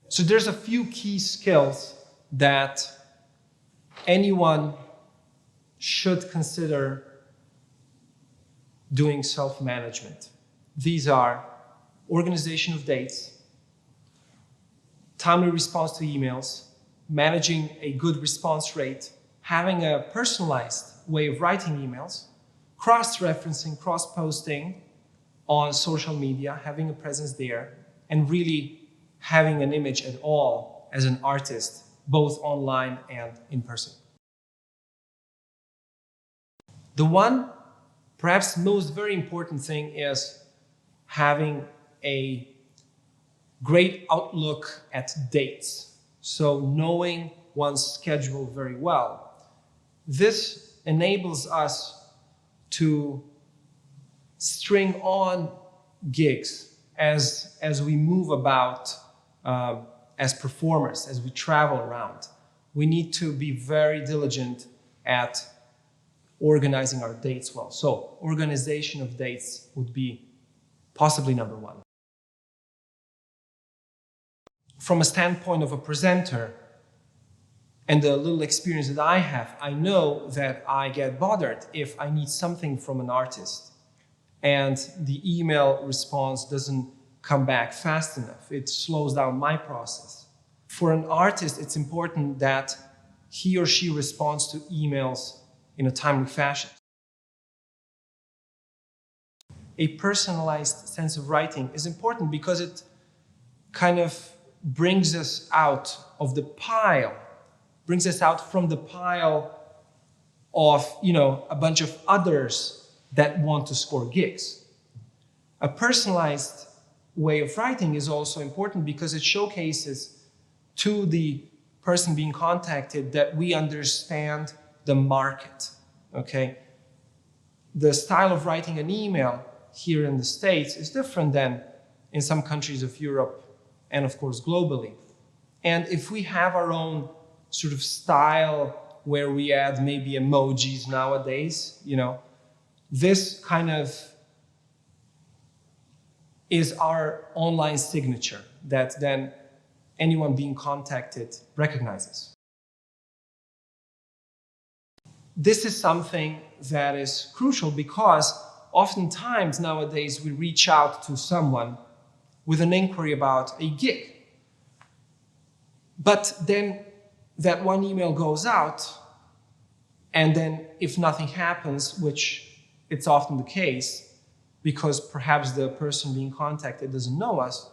So there's a few key skills that anyone should consider doing self-management. These are organization of dates, timely response to emails, managing a good response rate, having a personalized way of writing emails, cross-referencing, cross-posting on social media, having a presence there, and really having an image at all as an artist, both online and in person. The one, perhaps most very important thing is having a great outlook at dates. So knowing one's schedule very well. This enables us to string on gigs as we move about as performers, as we travel around. We need to be very diligent at organizing our dates well. So organization of dates would be possibly number one. From a standpoint of a presenter and the little experience that I have, I know that I get bothered if I need something from an artist and the email response doesn't come back fast enough. It slows down my process. For an artist, it's important that he or she responds to emails in a timely fashion. A personalized sense of writing is important because it kind of brings us out of the pile, brings us out from the pile of, a bunch of others that want to score gigs. A personalized way of writing is also important because it showcases to the person being contacted that we understand the market, okay? The style of writing an email here in the States is different than in some countries of Europe and of course globally. And if we have our own sort of style where we add maybe emojis nowadays, this kind of is our online signature that then anyone being contacted recognizes. This is something that is crucial because oftentimes nowadays we reach out to someone with an inquiry about a gig. But then that one email goes out, and then if nothing happens, which it's often the case, because perhaps the person being contacted doesn't know us,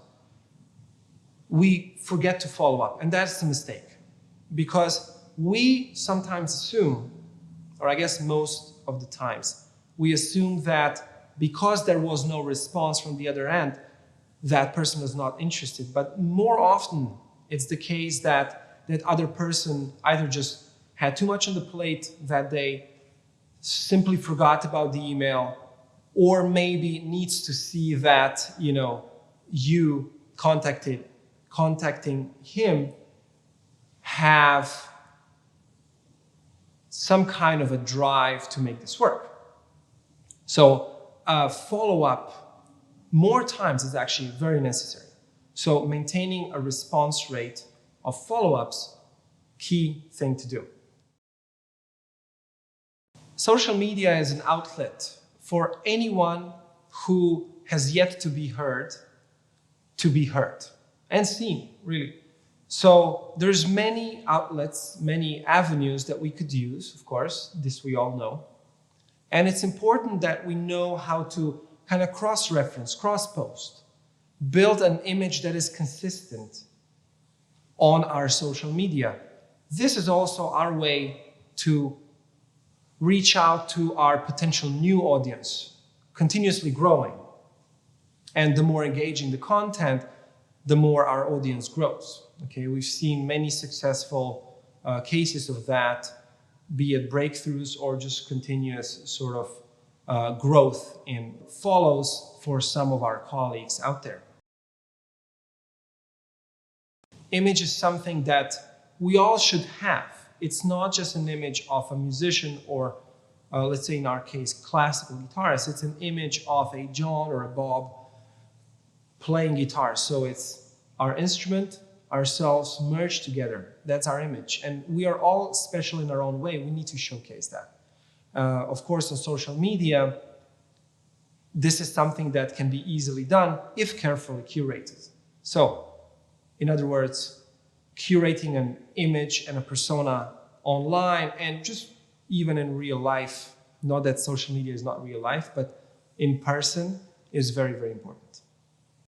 we forget to follow up. And that's the mistake. Because we sometimes assume, or I guess most of the times, we assume that because there was no response from the other end, that person is not interested. But more often, it's the case that that other person either just had too much on the plate that they simply forgot about the email, or maybe needs to see that, you contacting him have some kind of a drive to make this work. So follow-up more times is actually very necessary. So maintaining a response rate of follow-ups, key thing to do. Social media is an outlet for anyone who has yet to be heard and seen, really. So there's many outlets, many avenues that we could use, of course, this we all know. And it's important that we know how to kind of cross-reference, cross-post, build an image that is consistent on our social media. This is also our way to reach out to our potential new audience, continuously growing. And the more engaging the content, the more our audience grows. Okay, we've seen many successful cases of that, be it breakthroughs or just continuous sort of growth in follows for some of our colleagues out there. Image is something that we all should have. It's not just an image of a musician or, let's say in our case, classical guitarist. It's an image of a John or a Bob playing guitar. So it's our instrument, ourselves merged together. That's our image. And we are all special in our own way. We need to showcase that. Of course, on social media, this is something that can be easily done if carefully curated. So, in other words, curating an image and a persona online and just even in real life, not that social media is not real life, but in person is very, very important.